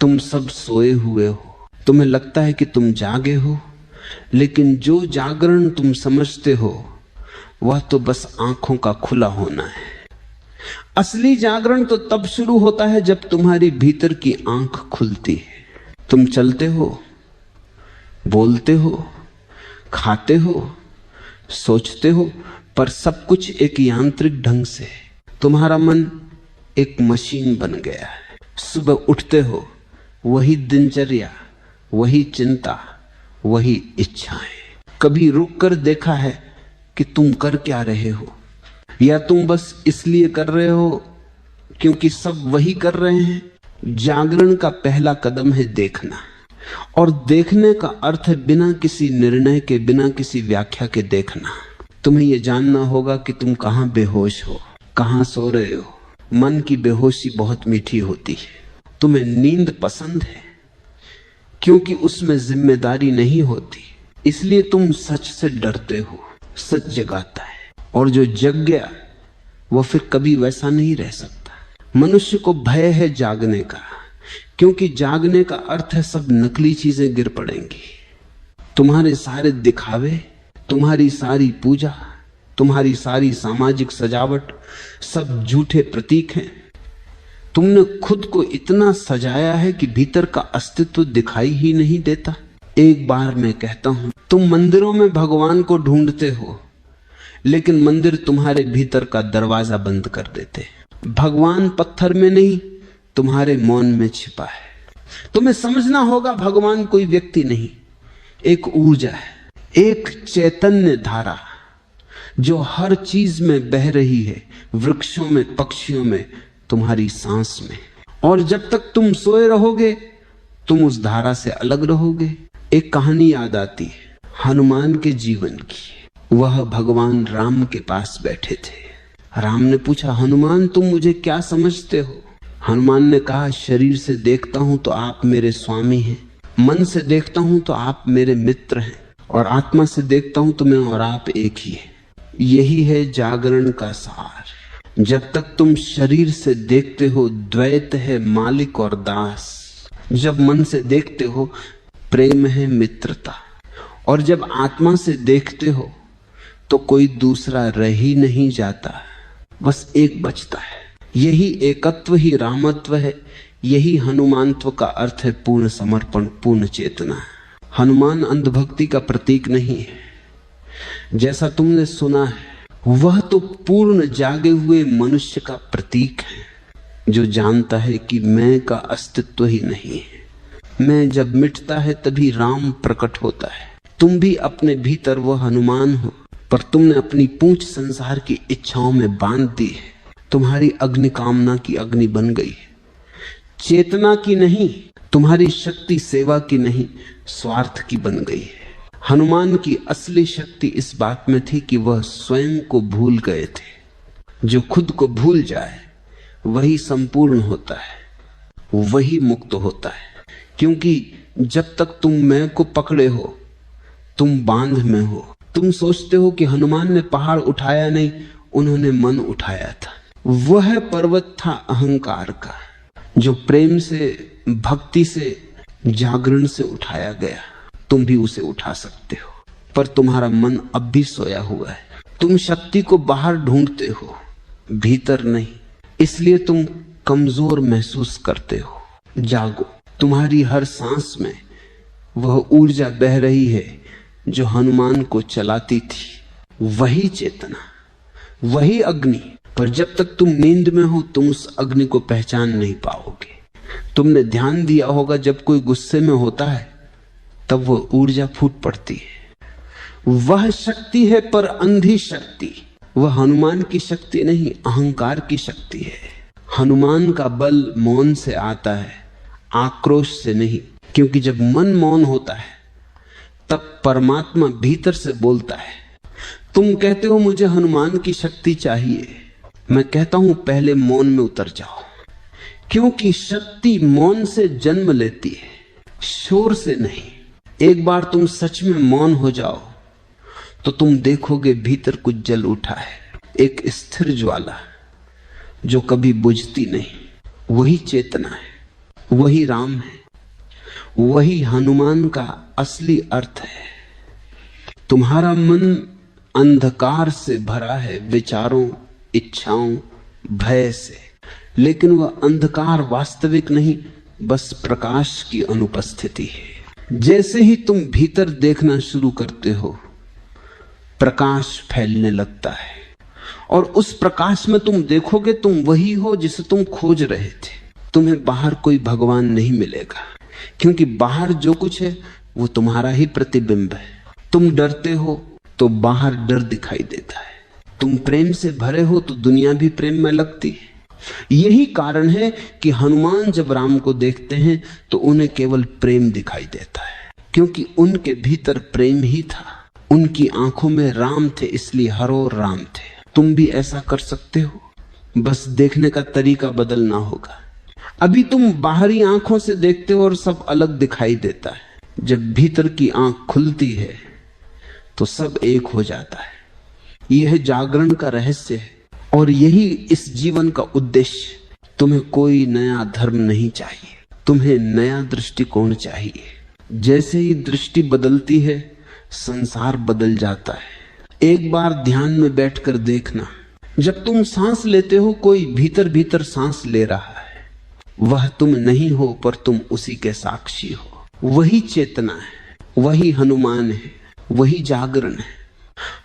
तुम सब सोए हुए हो, तुम्हें लगता है कि तुम जागे हो, लेकिन जो जागरण तुम समझते हो वह तो बस आंखों का खुला होना है। असली जागरण तो तब शुरू होता है जब तुम्हारी भीतर की आंख खुलती है। तुम चलते हो, बोलते हो, खाते हो, सोचते हो, पर सब कुछ एक यांत्रिक ढंग से। तुम्हारा मन एक मशीन बन गया है। सुबह उठते हो, वही दिनचर्या, वही चिंता, वही इच्छाएं। कभी रुक कर देखा है कि तुम कर क्या रहे हो, या तुम बस इसलिए कर रहे हो क्योंकि सब वही कर रहे हैं। जागरण का पहला कदम है देखना, और देखने का अर्थ है बिना किसी निर्णय के, बिना किसी व्याख्या के देखना। तुम्हें यह जानना होगा कि तुम कहां बेहोश हो, कहां सो रहे हो। मन की बेहोशी बहुत मीठी होती है। तुम्हें नींद पसंद है क्योंकि उसमें जिम्मेदारी नहीं होती, इसलिए तुम सच से डरते हो। सच जगाता है, और जो जग गया वो फिर कभी वैसा नहीं रह सकता। मनुष्य को भय है जागने का, क्योंकि जागने का अर्थ है सब नकली चीजें गिर पड़ेंगी। तुम्हारे सारे दिखावे, तुम्हारी सारी पूजा, तुम्हारी सारी सामाजिक सजावट सब झूठे प्रतीक हैं। तुमने खुद को इतना सजाया है कि भीतर का अस्तित्व दिखाई ही नहीं देता। एक बार मैं कहता हूं, तुम मंदिरों में भगवान को ढूंढते हो, लेकिन मंदिर तुम्हारे भीतर का दरवाजा बंद कर देते। भगवान पत्थर में नहीं, तुम्हारे मौन में छिपा है। तुम्हें समझना होगा, भगवान कोई व्यक्ति नहीं, एक ऊर्जा है, एक चैतन्य धारा जो हर चीज में बह रही है, वृक्षों में, पक्षियों में, तुम्हारी सांस में। और जब तक तुम सोए रहोगे तुम उस धारा से अलग रहोगे। एक कहानी याद आती है हनुमान के जीवन की। वह भगवान राम के पास बैठे थे। राम ने पूछा, हनुमान तुम मुझे क्या समझते हो? हनुमान ने कहा, शरीर से देखता हूं तो आप मेरे स्वामी हैं, मन से देखता हूं तो आप मेरे मित्र हैं, और आत्मा से देखता हूं तो मैं और आप एक ही हैं। यही है जागरण का सार। जब तक तुम शरीर से देखते हो द्वैत है मालिक और दास, जब मन से देखते हो प्रेम है मित्रता, और जब आत्मा से देखते हो तो कोई दूसरा रह ही नहीं जाता, बस एक बचता है। यही एकत्व ही रामत्व है। यही हनुमानत्व का अर्थ है पूर्ण समर्पण, पूर्ण चेतना। हनुमान अंधभक्ति का प्रतीक नहीं है जैसा तुमने सुना है, वह तो पूर्ण जागे हुए मनुष्य का प्रतीक है जो जानता है कि मैं का अस्तित्व ही नहीं है। मैं जब मिटता है तभी राम प्रकट होता है। तुम भी अपने भीतर वो हनुमान हो, पर तुमने अपनी पूंछ संसार की इच्छाओं में बांध दी है। तुम्हारी अग्नि कामना की अग्नि बन गई है, चेतना की नहीं। तुम्हारी शक्ति सेवा की नहीं, स्वार्थ की बन गई है। हनुमान की असली शक्ति इस बात में थी कि वह स्वयं को भूल गए थे। जो खुद को भूल जाए वही संपूर्ण होता है, वही मुक्त होता है। क्योंकि जब तक तुम मैं को पकड़े हो तुम बांध में हो। तुम सोचते हो कि हनुमान ने पहाड़ उठाया नहीं, उन्होंने मन उठाया था। वह पर्वत था अहंकार का, जो प्रेम से, भक्ति से, जागरण से उठाया गया। तुम भी उसे उठा सकते हो, पर तुम्हारा मन अब भी सोया हुआ है। तुम शक्ति को बाहर ढूंढते हो, भीतर नहीं, इसलिए तुम कमजोर महसूस करते हो। जागो, तुम्हारी हर सांस में वह ऊर्जा बह रही है जो हनुमान को चलाती थी। वही चेतना, वही अग्नि। पर जब तक तुम नींद में हो तुम उस अग्नि को पहचान नहीं पाओगे। तुमने ध्यान दिया होगा, जब कोई गुस्से में होता है तब वो ऊर्जा फूट पड़ती है। वह शक्ति है, पर अंधी शक्ति। वह हनुमान की शक्ति नहीं, अहंकार की शक्ति है। हनुमान का बल मौन से आता है, आक्रोश से नहीं। क्योंकि जब मन मौन होता है तब परमात्मा भीतर से बोलता है। तुम कहते हो मुझे हनुमान की शक्ति चाहिए, मैं कहता हूं पहले मौन में उतर जाओ। क्योंकि शक्ति मौन से जन्म लेती है, शोर से नहीं। एक बार तुम सच में मौन हो जाओ तो तुम देखोगे भीतर कुछ जल उठा है, एक स्थिर ज्वाला जो कभी बुझती नहीं। वही चेतना है। वही राम है, वही हनुमान का असली अर्थ है। तुम्हारा मन अंधकार से भरा है, विचारों, इच्छाओं, भय से, लेकिन वह अंधकार वास्तविक नहीं, बस प्रकाश की अनुपस्थिति है। जैसे ही तुम भीतर देखना शुरू करते हो, प्रकाश फैलने लगता है, और उस प्रकाश में तुम देखोगे तुम वही हो जिसे तुम खोज रहे थे। तुम्हें बाहर कोई भगवान नहीं मिलेगा, क्योंकि बाहर जो कुछ है वो तुम्हारा ही प्रतिबिंब है। तुम डरते हो तो बाहर डर दिखाई देता है, तुम प्रेम से भरे हो तो दुनिया भी प्रेम में लगती है। यही कारण है कि हनुमान जब राम को देखते हैं तो उन्हें केवल प्रेम दिखाई देता है, क्योंकि उनके भीतर प्रेम ही था। उनकी आंखों में राम थे, इसलिए हर ओर राम थे। तुम भी ऐसा कर सकते हो, बस देखने का तरीका बदलना होगा। अभी तुम बाहरी आंखों से देखते हो और सब अलग दिखाई देता है। जब भीतर की आंख खुलती है तो सब एक हो जाता है। यह जागरण का रहस्य है, और यही इस जीवन का उद्देश्य। तुम्हें कोई नया धर्म नहीं चाहिए, तुम्हें नया दृष्टिकोण चाहिए। जैसे ही दृष्टि बदलती है, संसार बदल जाता है। एक बार ध्यान में बैठकर देखना, जब तुम सांस लेते हो, कोई भीतर भीतर सांस ले रहा है। वह तुम नहीं हो, पर तुम उसी के साक्षी हो। वही चेतना है, वही हनुमान है, वही जागरण है।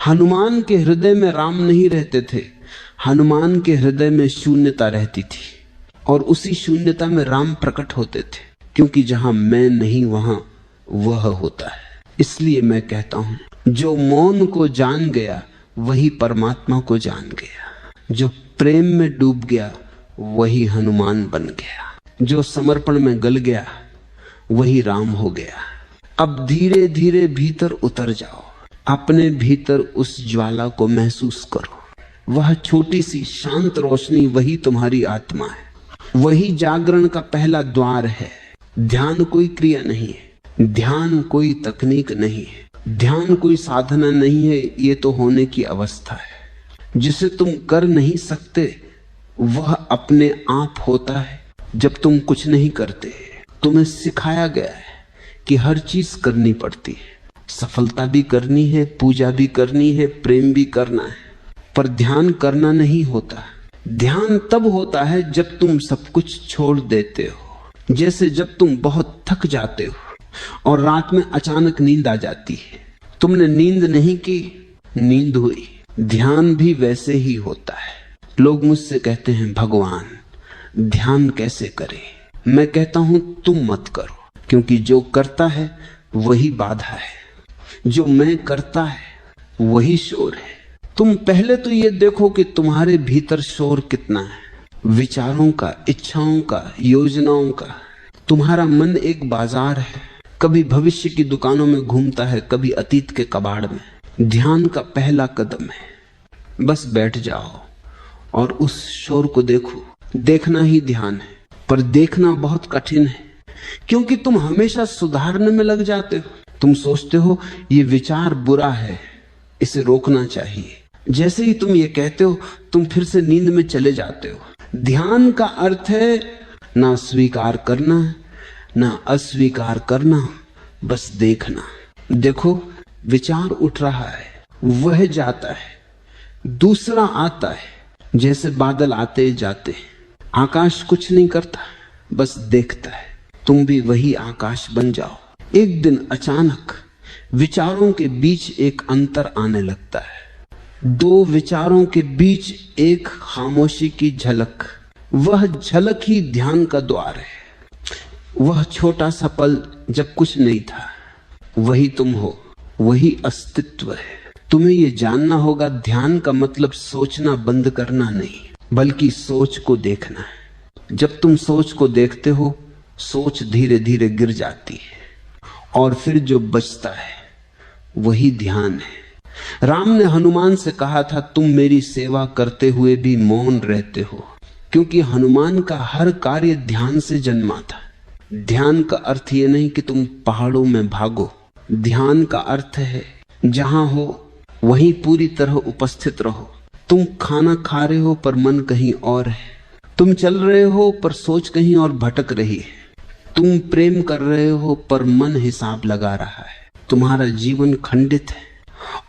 हनुमान के हृदय में राम नहीं रहते थे, हनुमान के हृदय में शून्यता रहती थी, और उसी शून्यता में राम प्रकट होते थे, क्योंकि जहां मैं नहीं वहां वह होता है। इसलिए मैं कहता हूं, जो मौन को जान गया वही परमात्मा को जान गया। जो प्रेम में डूब गया वही हनुमान बन गया। जो समर्पण में गल गया वही राम हो गया। अब धीरे धीरे भीतर उतर जाओ, अपने भीतर उस ज्वाला को महसूस करो। वह छोटी सी शांत रोशनी वही तुम्हारी आत्मा है, वही जागरण का पहला द्वार है। ध्यान कोई क्रिया नहीं है, ध्यान कोई तकनीक नहीं है, ध्यान कोई साधना नहीं है। ये तो होने की अवस्था है। जिसे तुम कर नहीं सकते वह अपने आप होता है जब तुम कुछ नहीं करते। तुम्हें सिखाया गया है कि हर चीज करनी पड़ती है, सफलता भी करनी है, पूजा भी करनी है, प्रेम भी करना है, पर ध्यान करना नहीं होता। ध्यान तब होता है जब तुम सब कुछ छोड़ देते हो। जैसे जब तुम बहुत थक जाते हो और रात में अचानक नींद आ जाती है, तुमने नींद नहीं की, नींद हुई। ध्यान भी वैसे ही होता है। लोग मुझसे कहते हैं, भगवान ध्यान कैसे करें? मैं कहता हूं, तुम मत करो, क्योंकि जो करता है वही बाधा है, जो मैं करता है वही शोर है। तुम पहले तो ये देखो कि तुम्हारे भीतर शोर कितना है, विचारों का, इच्छाओं का, योजनाओं का। तुम्हारा मन एक बाजार है, कभी भविष्य की दुकानों में घूमता है, कभी अतीत के कबाड़ में। ध्यान का पहला कदम है, बस बैठ जाओ और उस शोर को देखो। देखना ही ध्यान है, पर देखना बहुत कठिन है, क्योंकि तुम हमेशा सुधारने में लग जाते हो। तुम सोचते हो ये विचार बुरा है, इसे रोकना चाहिए। जैसे ही तुम ये कहते हो, तुम फिर से नींद में चले जाते हो। ध्यान का अर्थ है ना स्वीकार करना, ना अस्वीकार करना, बस देखना। देखो, विचार उठ रहा है, वह जाता है, दूसरा आता है। जैसे बादल आते जाते हैं, आकाश कुछ नहीं करता, बस देखता है। तुम भी वही आकाश बन जाओ। एक दिन अचानक विचारों के बीच एक अंतर आने लगता है। दो विचारों के बीच एक खामोशी की झलक, वह झलक ही ध्यान का द्वार है। वह छोटा सा पल जब कुछ नहीं था, वही तुम हो, वही अस्तित्व है। तुम्हें यह जानना होगा, ध्यान का मतलब सोचना बंद करना नहीं, बल्कि सोच को देखना है। जब तुम सोच को देखते हो, सोच धीरे धीरे गिर जाती है, और फिर जो बचता है वही ध्यान है। राम ने हनुमान से कहा था, तुम मेरी सेवा करते हुए भी मौन रहते हो, क्योंकि हनुमान का हर कार्य ध्यान से जन्मा था। ध्यान का अर्थ ये नहीं कि तुम पहाड़ों में भागो। ध्यान का अर्थ है जहां हो वहीं पूरी तरह उपस्थित रहो। तुम खाना खा रहे हो पर मन कहीं और है, तुम चल रहे हो पर सोच कहीं और भटक रही है। तुम प्रेम कर रहे हो पर मन हिसाब लगा रहा है। तुम्हारा जीवन खंडित है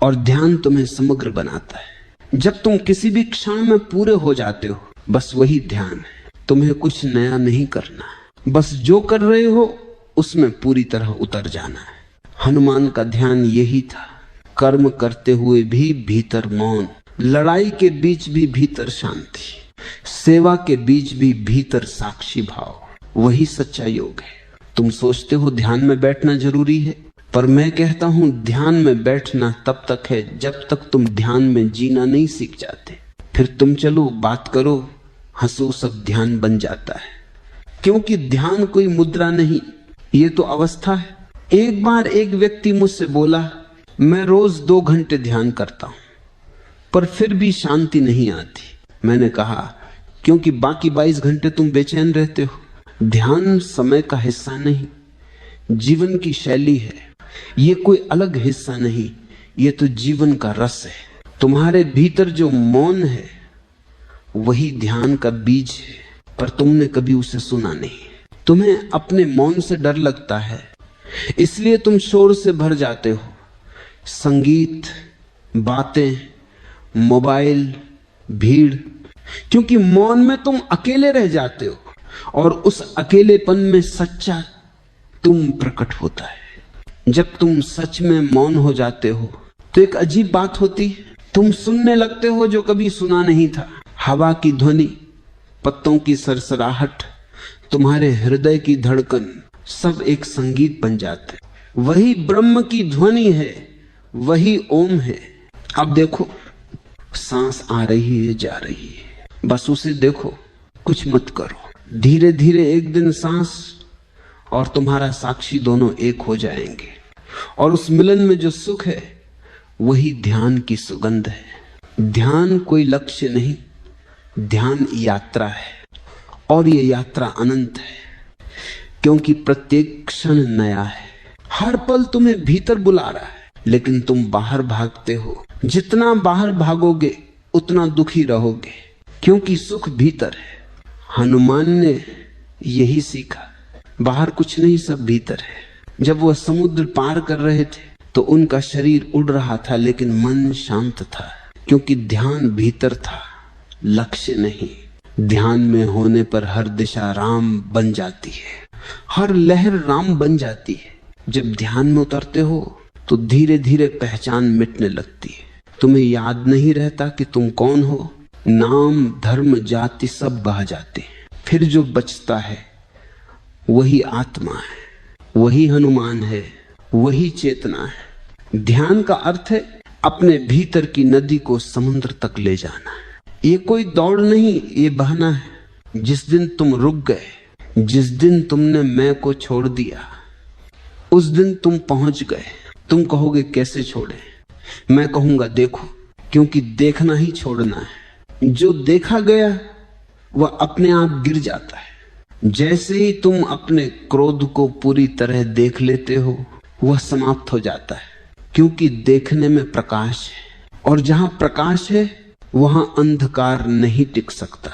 और ध्यान तुम्हें समग्र बनाता है। जब तुम किसी भी क्षण में पूरे हो जाते हो, बस वही ध्यान है। तुम्हें कुछ नया नहीं करना, बस जो कर रहे हो उसमें पूरी तरह उतर जाना है। हनुमान का ध्यान यही था, कर्म करते हुए भी भीतर मौन, लड़ाई के बीच भी भीतर शांति, सेवा के बीच भी भीतर साक्षी भाव। वही सच्चा योग है। तुम सोचते हो ध्यान में बैठना जरूरी है, पर मैं कहता हूं ध्यान में बैठना तब तक है जब तक तुम ध्यान में जीना नहीं सीख जाते। फिर तुम चलो बात करो, हंसो, सब ध्यान बन जाता है। क्योंकि ध्यान कोई मुद्रा नहीं, ये तो अवस्था है। एक बार एक व्यक्ति मुझसे बोला, मैं रोज 2 घंटे ध्यान करता हूं पर फिर भी शांति नहीं आती। मैंने कहा, क्योंकि बाकी 22 घंटे तुम बेचैन रहते हो। ध्यान समय का हिस्सा नहीं, जीवन की शैली है। ये कोई अलग हिस्सा नहीं, ये तो जीवन का रस है। तुम्हारे भीतर जो मौन है वही ध्यान का बीज है, पर तुमने कभी उसे सुना नहीं। तुम्हें अपने मौन से डर लगता है, इसलिए तुम शोर से भर जाते हो। संगीत, बातें, मोबाइल, भीड़, क्योंकि मौन में तुम अकेले रह जाते हो और उस अकेलेपन में सच्चा तुम प्रकट होता है। जब तुम सच में मौन हो जाते हो तो एक अजीब बात होती है, तुम सुनने लगते हो जो कभी सुना नहीं था। हवा की ध्वनि, पत्तों की सरसराहट, तुम्हारे हृदय की धड़कन, सब एक संगीत बन जाते। वही ब्रह्म की ध्वनि है, वही ओम है। अब देखो, सांस आ रही है, जा रही है, बस उसे देखो, कुछ मत करो। धीरे धीरे एक दिन सांस और तुम्हारा साक्षी दोनों एक हो जाएंगे, और उस मिलन में जो सुख है वही ध्यान की सुगंध है। ध्यान कोई लक्ष्य नहीं, ध्यान यात्रा है, और ये यात्रा अनंत है, क्योंकि प्रत्येक क्षण नया है। हर पल तुम्हें भीतर बुला रहा है, लेकिन तुम बाहर भागते हो। जितना बाहर भागोगे उतना दुखी रहोगे, क्योंकि सुख भीतर है। हनुमान ने यही सीखा, बाहर कुछ नहीं, सब भीतर है। जब वह समुद्र पार कर रहे थे तो उनका शरीर उड़ रहा था, लेकिन मन शांत था, क्योंकि ध्यान भीतर था, लक्ष्य नहीं। ध्यान में होने पर हर दिशा राम बन जाती है, हर लहर राम बन जाती है। जब ध्यान में उतरते हो तो धीरे धीरे पहचान मिटने लगती है। तुम्हें याद नहीं रहता कि तुम कौन हो। नाम, धर्म, जाति सब बह जाते हैं। फिर जो बचता है वही आत्मा है, वही हनुमान है, वही चेतना है। ध्यान का अर्थ है अपने भीतर की नदी को समुद्र तक ले जाना। ये कोई दौड़ नहीं, ये बहना है। जिस दिन तुम रुक गए, जिस दिन तुमने मैं को छोड़ दिया, उस दिन तुम पहुंच गए। तुम कहोगे कैसे छोड़े? मैं कहूंगा देखो, क्योंकि देखना ही छोड़ना है। जो देखा गया वह अपने आप गिर जाता है। जैसे ही तुम अपने क्रोध को पूरी तरह देख लेते हो, वह समाप्त हो जाता है, क्योंकि देखने में प्रकाश है, और जहां प्रकाश है वहां अंधकार नहीं टिक सकता।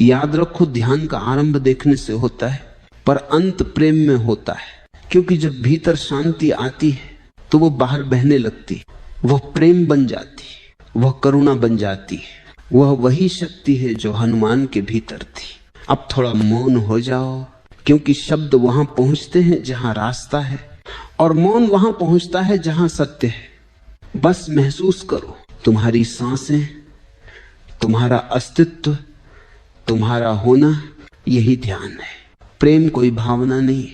याद रखो, ध्यान का आरंभ देखने से होता है, पर अंत प्रेम में होता है। क्योंकि जब भीतर शांति आती है तो वो बाहर बहने लगती, वह प्रेम बन जाती, वह करुणा बन जाती। वह वही शक्ति है जो हनुमान के भीतर थी। अब थोड़ा मौन हो जाओ, क्योंकि शब्द वहां पहुंचते हैं जहां रास्ता है, और मौन वहां पहुंचता है जहां सत्य है। बस महसूस करो, तुम्हारी सांसें, तुम्हारा अस्तित्व, तुम्हारा होना, यही ध्यान है। प्रेम कोई भावना नहीं,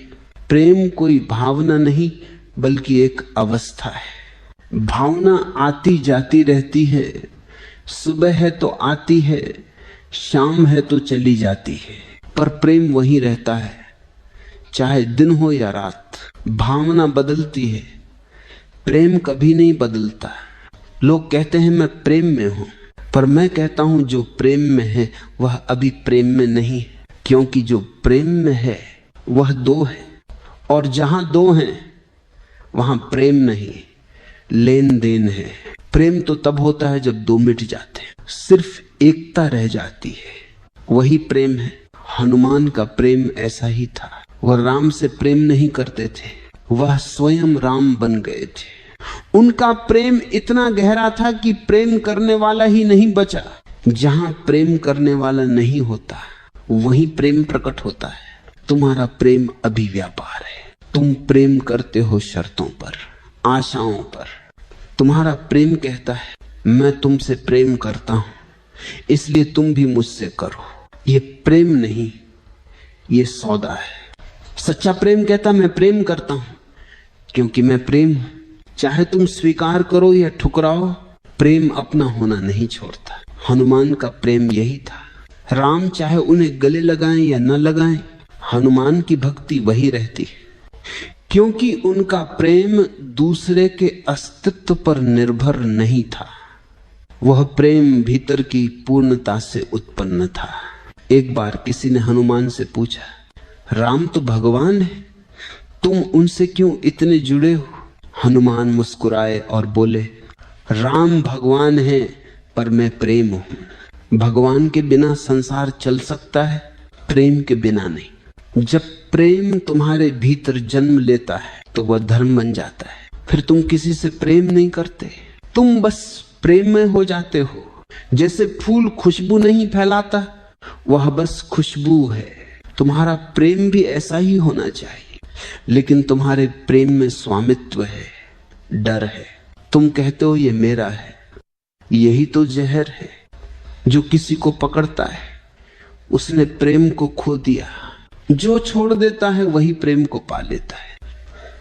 प्रेम कोई भावना नहीं, बल्कि एक अवस्था है। भावना आती जाती रहती है, सुबह है तो आती है, शाम है तो चली जाती है, पर प्रेम वहीं रहता है, चाहे दिन हो या रात। भावना बदलती है, प्रेम कभी नहीं बदलता। लोग कहते हैं मैं प्रेम में हूं, पर मैं कहता हूं जो प्रेम में है वह अभी प्रेम में नहीं, क्योंकि जो प्रेम में है वह दो है, और जहां दो हैं वहां प्रेम नहीं, लेन देन है। प्रेम तो तब होता है जब दो मिट जाते हैं, सिर्फ एकता रह जाती है, वही प्रेम है। हनुमान का प्रेम ऐसा ही था। वह राम से प्रेम नहीं करते थे, वह स्वयं राम बन गए थे। उनका प्रेम इतना गहरा था कि प्रेम करने वाला ही नहीं बचा। जहां प्रेम करने वाला नहीं होता वहीं प्रेम प्रकट होता है। तुम्हारा प्रेम अभी व्यापार है। तुम प्रेम करते हो शर्तों पर, आशाओं पर। तुम्हारा प्रेम कहता है मैं तुमसे प्रेम करता हूं, इसलिए तुम भी मुझसे करो। ये प्रेम नहीं, ये सौदा है। सच्चा प्रेम कहता मैं प्रेम करता हूं क्योंकि मैं प्रेम हूं। चाहे तुम स्वीकार करो या ठुकराओ, प्रेम अपना होना नहीं छोड़ता। हनुमान का प्रेम यही था। राम चाहे उन्हें गले लगाएं या न लगाएं, हनुमान की भक्ति वही रहती है, क्योंकि उनका प्रेम दूसरे के अस्तित्व पर निर्भर नहीं था। वह प्रेम भीतर की पूर्णता से उत्पन्न था। एक बार किसी ने हनुमान से पूछा, राम तो भगवान है, तुम उनसे क्यों इतने जुड़े हो? हनुमान मुस्कुराए और बोले, राम भगवान है पर मैं प्रेम हूं। भगवान के बिना संसार चल सकता है, प्रेम के बिना नहीं। जब प्रेम तुम्हारे भीतर जन्म लेता है तो वह धर्म बन जाता है। फिर तुम किसी से प्रेम नहीं करते, तुम बस प्रेम में हो जाते हो। जैसे फूल खुशबू नहीं फैलाता, वह बस खुशबू है। तुम्हारा प्रेम भी ऐसा ही होना चाहिए। लेकिन तुम्हारे प्रेम में स्वामित्व है, डर है। तुम कहते हो ये मेरा है। यही तो जहर है जो किसी को पकड़ता है, उसने प्रेम को खो दिया। जो छोड़ देता है वही प्रेम को पा लेता है।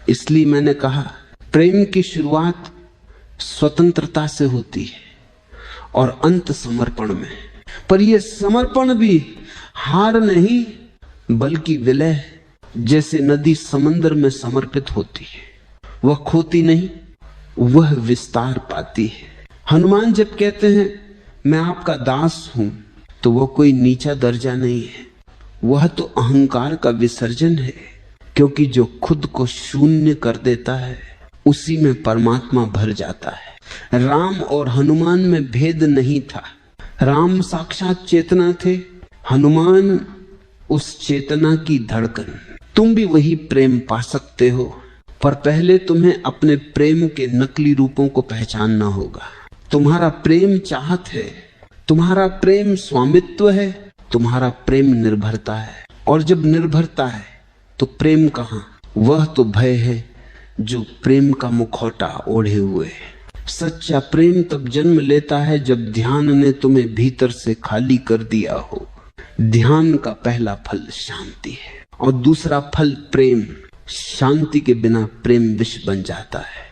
इसलिए मैंने कहा प्रेम की शुरुआत स्वतंत्रता से होती है और अंत समर्पण में। पर यह समर्पण भी हार नहीं बल्कि विलय। जैसे नदी समंदर में समर्पित होती है, वह खोती नहीं, वह विस्तार पाती है। हनुमान जब कहते हैं मैं आपका दास हूं, तो वह कोई नीचा दर्जा नहीं है, वह तो अहंकार का विसर्जन है। क्योंकि जो खुद को शून्य कर देता है उसी में परमात्मा भर जाता है। राम और हनुमान में भेद नहीं था। राम साक्षात चेतना थे, हनुमान उस चेतना की धड़कन। तुम भी वही प्रेम पा सकते हो, पर पहले तुम्हें अपने प्रेम के नकली रूपों को पहचानना होगा। तुम्हारा प्रेम चाहत है, तुम्हारा प्रेम स्वामित्व है, तुम्हारा प्रेम निर्भरता है। और जब निर्भरता है तो प्रेम कहां? वह तो भय है जो प्रेम का मुखौटा ओढ़े हुए है। सच्चा प्रेम तब जन्म लेता है जब ध्यान ने तुम्हें भीतर से खाली कर दिया हो। ध्यान का पहला फल शांति है और दूसरा फल प्रेम। शांति के बिना प्रेम विष बन जाता है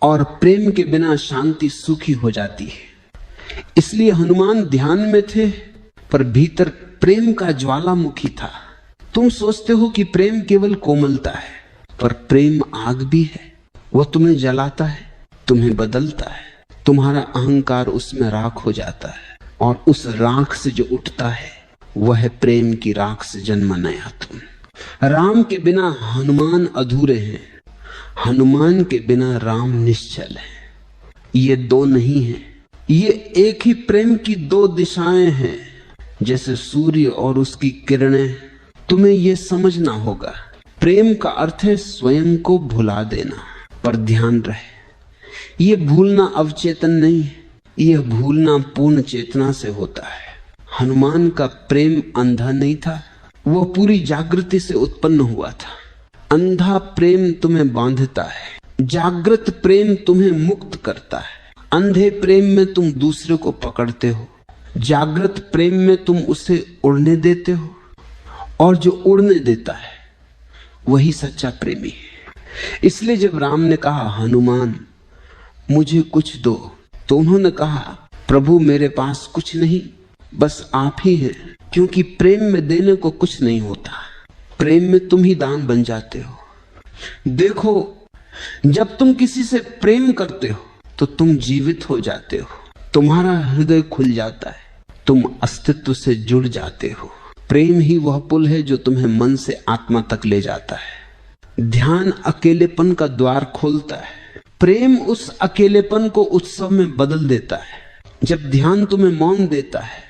और प्रेम के बिना शांति सूखी हो जाती है। इसलिए हनुमान ध्यान में थे पर भीतर प्रेम का ज्वालामुखी था। तुम सोचते हो कि प्रेम केवल कोमलता है, पर प्रेम आग भी है। वह तुम्हें जलाता है, तुम्हें बदलता है। तुम्हारा अहंकार उसमें राख हो जाता है और उस राख से जो उठता है वह प्रेम की राख से जन्म नया तुम। राम के बिना हनुमान अधूरे हैं, हनुमान के बिना राम निश्चल है। ये दो नहीं है, ये एक ही प्रेम की दो दिशाएं हैं, जैसे सूर्य और उसकी किरणें। तुम्हें यह समझना होगा, प्रेम का अर्थ है स्वयं को भुला देना। पर ध्यान रहे, ये भूलना अवचेतन नहीं है, यह भूलना पूर्ण चेतना से होता है। हनुमान का प्रेम अंधा नहीं था, वह पूरी जागृति से उत्पन्न हुआ था। अंधा प्रेम तुम्हें बांधता है, जागृत प्रेम तुम्हें मुक्त करता है। अंधे प्रेम में तुम दूसरे को पकड़ते हो, जागृत प्रेम में तुम उसे उड़ने देते हो, और जो उड़ने देता है वही सच्चा प्रेमी है। इसलिए जब राम ने कहा हनुमान मुझे कुछ दो, तो उन्होंने कहा प्रभु मेरे पास कुछ नहीं, बस आप ही हैं। क्योंकि प्रेम में देने को कुछ नहीं होता, प्रेम में तुम ही दान बन जाते हो। देखो, जब तुम किसी से प्रेम करते हो तो तुम जीवित हो जाते हो, तुम्हारा हृदय खुल जाता है, तुम अस्तित्व से जुड़ जाते हो। प्रेम ही वह पुल है जो तुम्हें मन से आत्मा तक ले जाता है। ध्यान अकेलेपन का द्वार खोलता है, प्रेम उस अकेलेपन को उत्सव में बदल देता है। जब ध्यान तुम्हें मौन देता है,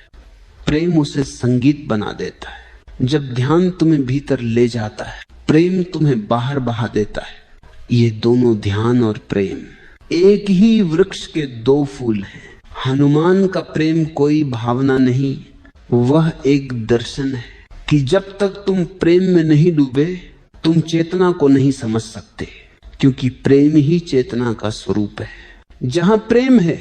प्रेम उसे संगीत बना देता है। जब ध्यान तुम्हें भीतर ले जाता है, प्रेम तुम्हें बाहर बहा देता है। ये दोनों, ध्यान और प्रेम, एक ही वृक्ष के दो फूल हैं। हनुमान का प्रेम कोई भावना नहीं, वह एक दर्शन है कि जब तक तुम प्रेम में नहीं डूबे तुम चेतना को नहीं समझ सकते, क्योंकि प्रेम ही चेतना का स्वरूप है। जहां प्रेम है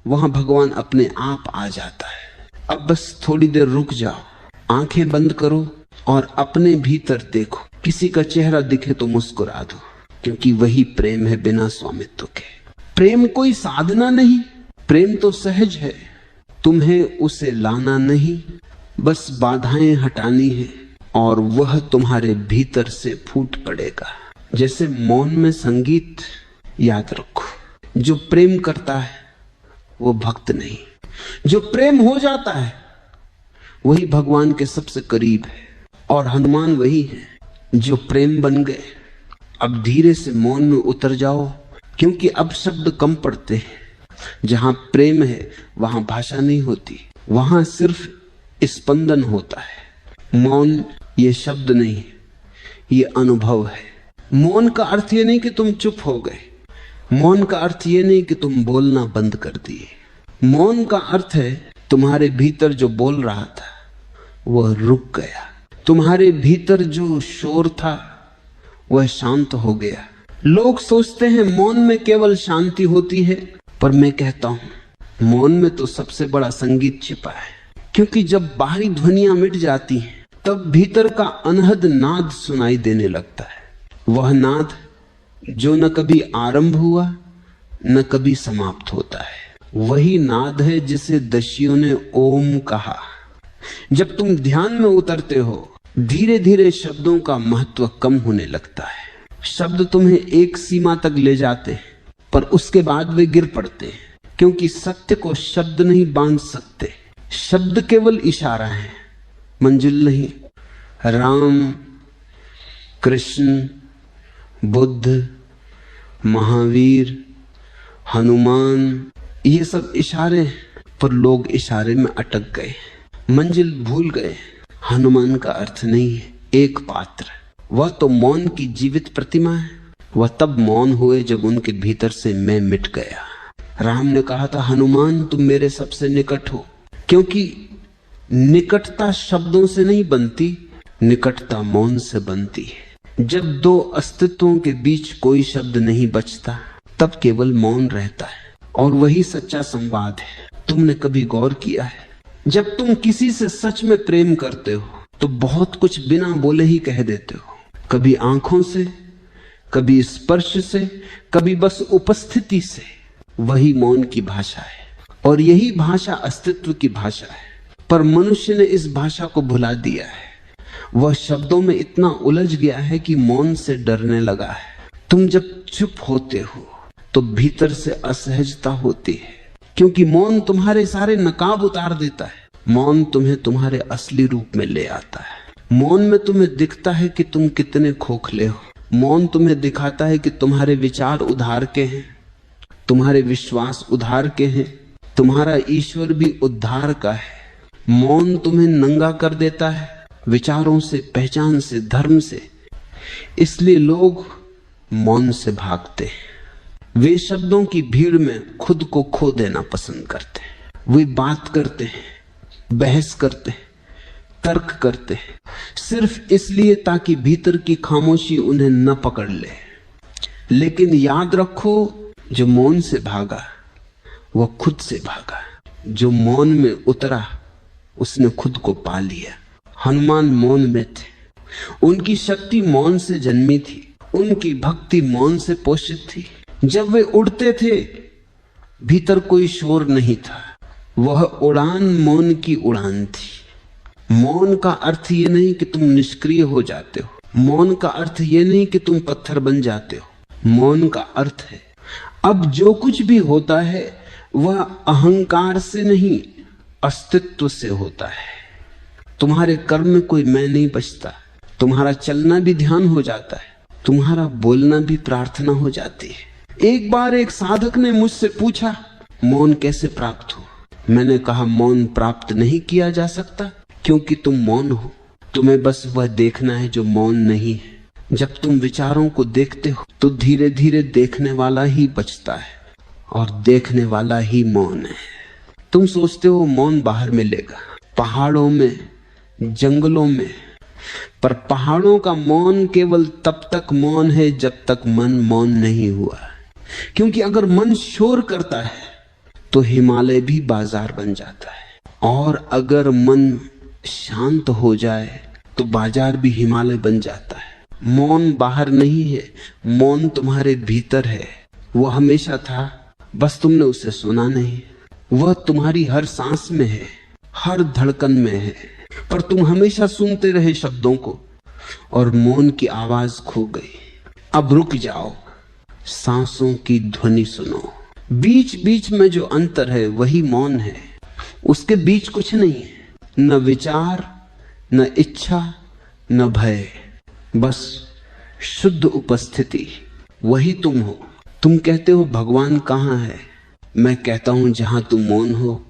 वहां भगवान अपने आप आ जाता है। अब बस थोड़ी देर रुक जाओ, आंखें बंद करो और अपने भीतर देखो। किसी का चेहरा दिखे तो मुस्कुरा दो, क्योंकि वही प्रेम है बिना स्वामित्व के। प्रेम कोई साधना नहीं, प्रेम तो सहज है। तुम्हें उसे लाना नहीं, बस बाधाएं हटानी है और वह तुम्हारे भीतर से फूट पड़ेगा। जैसे मौन में संगीत। याद रखो, जो प्रेम करता है वो भक्त नहीं, जो प्रेम हो जाता है वही भगवान के सबसे करीब है। और हनुमान वही है जो प्रेम बन गए। अब धीरे से मौन में उतर जाओ, क्योंकि अब शब्द कम पड़ते हैं। जहां प्रेम है वहां भाषा नहीं होती, वहां सिर्फ स्पंदन होता है। मौन ये शब्द नहीं, ये अनुभव है। मौन का अर्थ ये नहीं कि तुम चुप हो गए, मौन का अर्थ ये नहीं कि तुम बोलना बंद कर दिए। मौन का अर्थ है तुम्हारे भीतर जो बोल रहा था वह रुक गया, तुम्हारे भीतर जो शोर था वह शांत हो गया। लोग सोचते हैं मौन में केवल शांति होती है, पर मैं कहता हूं मौन में तो सबसे बड़ा संगीत छिपा है। क्योंकि जब बाहरी ध्वनियां मिट जाती हैं तब भीतर का अनहद नाद सुनाई देने लगता है। वह नाद जो न कभी आरंभ हुआ न कभी समाप्त होता है, वही नाद है जिसे दस्युओं ने ओम कहा। जब तुम ध्यान में उतरते हो धीरे धीरे शब्दों का महत्व कम होने लगता है। शब्द तुम्हें एक सीमा तक ले जाते हैं, पर उसके बाद वे गिर पड़ते हैं, क्योंकि सत्य को शब्द नहीं बांध सकते। शब्द केवल इशारा है, मंजिल नहीं। राम, कृष्ण, बुद्ध, महावीर, हनुमान, ये सब इशारे हैं, पर लोग इशारे में अटक गए, मंजिल भूल गए। हनुमान का अर्थ नहीं है एक पात्र, वह तो मौन की जीवित प्रतिमा है। वह तब मौन हुए जब उनके भीतर से मैं मिट गया। राम ने कहा था, हनुमान तुम मेरे सबसे निकट हो, क्योंकि निकटता शब्दों से नहीं बनती, निकटता मौन से बनती है। जब दो अस्तित्वों के बीच कोई शब्द नहीं बचता तब केवल मौन रहता है, और वही सच्चा संवाद है। तुमने कभी गौर किया है, जब तुम किसी से सच में प्रेम करते हो तो बहुत कुछ बिना बोले ही कह देते हो, कभी आंखों से, कभी स्पर्श से, कभी बस उपस्थिति से। वही मौन की भाषा है, और यही भाषा अस्तित्व की भाषा है। पर मनुष्य ने इस भाषा को भुला दिया है। वह शब्दों में इतना उलझ गया है कि मौन से डरने लगा है। तुम जब चुप होते हो तो भीतर से असहजता होती है, क्योंकि मौन तुम्हारे सारे नकाब उतार देता है। मौन तुम्हें तुम्हारे असली रूप में ले आता है। मौन में तुम्हें दिखता है कि तुम कितने खोखले हो। मौन तुम्हें दिखाता है कि तुम्हारे विचार उधार के हैं, तुम्हारे विश्वास उधार के हैं, तुम्हारा ईश्वर भी उद्धार का है। मौन तुम्हें नंगा कर देता है, विचारों से, पहचान से, धर्म से। इसलिए लोग मौन से भागते हैं। वे शब्दों की भीड़ में खुद को खो देना पसंद करते हैं। वे बात करते हैं, बहस करते हैं, तर्क करते हैं, सिर्फ इसलिए ताकि भीतर की खामोशी उन्हें न पकड़ ले। लेकिन याद रखो, जो मौन से भागा वह खुद से भागा। जो मौन में उतरा उसने खुद को पा लिया। हनुमान मौन में थे, उनकी शक्ति मौन से जन्मी थी, उनकी भक्ति मौन से पोषित थी। जब वे उड़ते थे भीतर कोई शोर नहीं था, वह उड़ान मौन की उड़ान थी। मौन का अर्थ ये नहीं कि तुम निष्क्रिय हो जाते हो, मौन का अर्थ ये नहीं कि तुम पत्थर बन जाते हो। मौन का अर्थ है अब जो कुछ भी होता है वह अहंकार से नहीं, अस्तित्व से होता है। तुम्हारे कर्म में कोई मैं नहीं बचता, तुम्हारा चलना भी ध्यान हो जाता है, तुम्हारा बोलना भी प्रार्थना हो जाती है। एक बार एक साधक ने मुझसे पूछा, मौन कैसे प्राप्त हो? मैंने कहा, मौन प्राप्त नहीं किया जा सकता, क्योंकि तुम मौन हो। तुम्हें बस वह देखना है जो मौन नहीं है। जब तुम विचारों को देखते हो तो धीरे धीरे देखने वाला ही बचता है और देखने वाला ही मौन है। तुम सोचते हो मौन बाहर मिलेगा, पहाड़ों में, जंगलों में, पर पहाड़ों का मौन केवल तब तक मौन है जब तक मन मौन नहीं हुआ। क्योंकि अगर मन शोर करता है तो हिमालय भी बाजार बन जाता है, और अगर मन शांत हो जाए तो बाजार भी हिमालय बन जाता है। मौन बाहर नहीं है, मौन तुम्हारे भीतर है। वो हमेशा था, बस तुमने उसे सुना नहीं। वह तुम्हारी हर सांस में है, हर धड़कन में है, पर तुम हमेशा सुनते रहे शब्दों को और मौन की आवाज खो गई। अब रुक जाओ, सांसों की ध्वनि सुनो। बीच बीच में जो अंतर है वही मौन है। उसके बीच कुछ नहीं है, न विचार, न इच्छा, न भय, बस शुद्ध उपस्थिति। वही तुम हो। तुम कहते हो भगवान कहाँ है? मैं कहता हूं जहां तुम मौन हो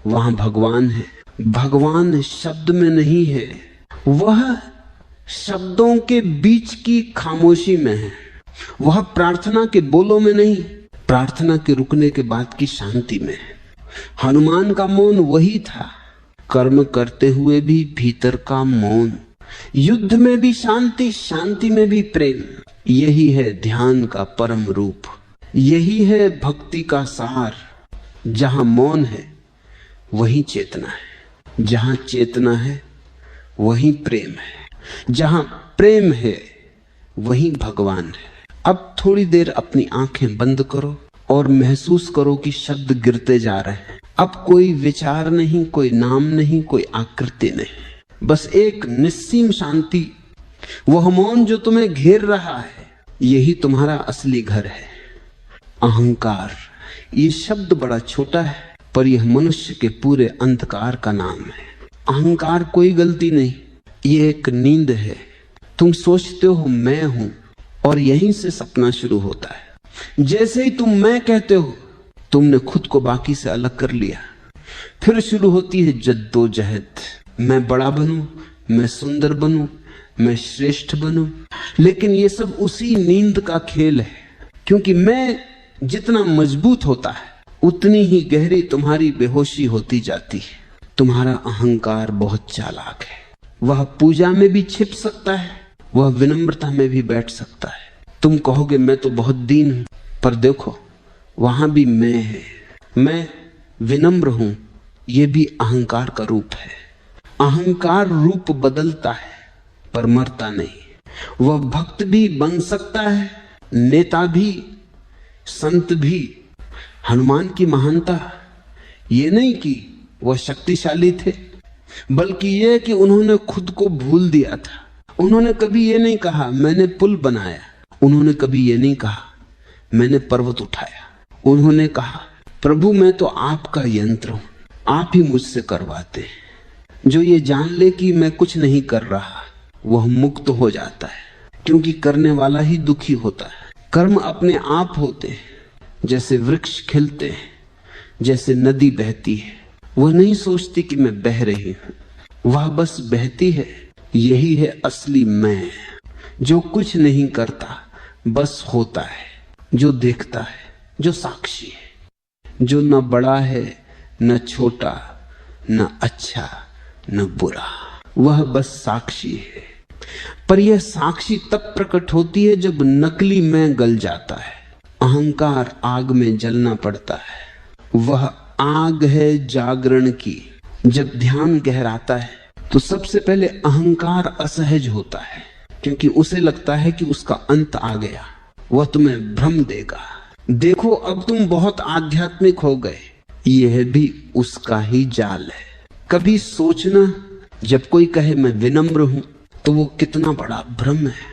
वहां भगवान है। भगवान शब्द में नहीं है, वह शब्दों के बीच की खामोशी में है। वह प्रार्थना के बोलों में नहीं, प्रार्थना के रुकने के बाद की शांति में है। हनुमान का मौन वही था, कर्म करते हुए भी भीतर का मौन। युद्ध में भी शांति, शांति में भी प्रेम। यही है ध्यान का परम रूप, यही है भक्ति का सार। जहां मौन है वही चेतना है, जहां चेतना है वही प्रेम है, जहां प्रेम है वही भगवान है। अब थोड़ी देर अपनी आंखें बंद करो और महसूस करो कि शब्द गिरते जा रहे हैं। अब कोई विचार नहीं, कोई नाम नहीं, कोई आकृति नहीं, बस एक निस्सीम शांति। वह मौन जो तुम्हें घेर रहा है, यही तुम्हारा असली घर है। अहंकार, ये शब्द बड़ा छोटा है, पर यह मनुष्य के पूरे अंधकार का नाम है। अहंकार कोई गलती नहीं, ये एक नींद है। तुम सोचते हो मैं हूं, और यहीं से सपना शुरू होता है। जैसे ही तुम मैं कहते हो, तुमने खुद को बाकी से अलग कर लिया। फिर शुरू होती है जद्दोजहद। मैं बड़ा बनूं, मैं सुंदर बनूं, मैं श्रेष्ठ बनूं। लेकिन ये सब उसी नींद का खेल है, क्योंकि मैं जितना मजबूत होता है उतनी ही गहरी तुम्हारी बेहोशी होती जाती है। तुम्हारा अहंकार बहुत चालाक है। वह पूजा में भी छिप सकता है, वह विनम्रता में भी बैठ सकता है। तुम कहोगे मैं तो बहुत दीन हूं, पर देखो वहां भी मैं है। मैं विनम्र हूं, यह भी अहंकार का रूप है। अहंकार रूप बदलता है पर मरता नहीं। वह भक्त भी बन सकता है, नेता भी, संत भी। हनुमान की महानता ये नहीं कि वह शक्तिशाली थे, बल्कि यह कि उन्होंने खुद को भूल दिया था। उन्होंने कभी ये नहीं कहा मैंने पुल बनाया, उन्होंने कभी ये नहीं कहा मैंने पर्वत उठाया। उन्होंने कहा प्रभु मैं तो आपका यंत्र हूं, आप ही मुझसे करवाते हैं। जो ये जान ले कि मैं कुछ नहीं कर रहा, वह मुक्त हो जाता है, क्योंकि करने वाला ही दुखी होता है। कर्म अपने आप होते हैं, जैसे वृक्ष खिलते हैं, जैसे नदी बहती है। वह नहीं सोचती कि मैं बह रही हूं, वह बस बहती है। यही है असली मैं, जो कुछ नहीं करता, बस होता है, जो देखता है, जो साक्षी है, जो न बड़ा है, न छोटा, न अच्छा, न बुरा। वह बस साक्षी है। पर यह साक्षी तब प्रकट होती है जब नकली मैं गल जाता है। अहंकार आग में जलना पड़ता है। वह आग है जागरण की। जब ध्यान गहराता है तो सबसे पहले अहंकार असहज होता है, क्योंकि उसे लगता है कि उसका अंत आ गया। वह तुम्हें भ्रम देगा, देखो अब तुम बहुत आध्यात्मिक हो गए। यह भी उसका ही जाल है। कभी सोचना, जब कोई कहे मैं विनम्र हूं, तो वो कितना बड़ा भ्रम है।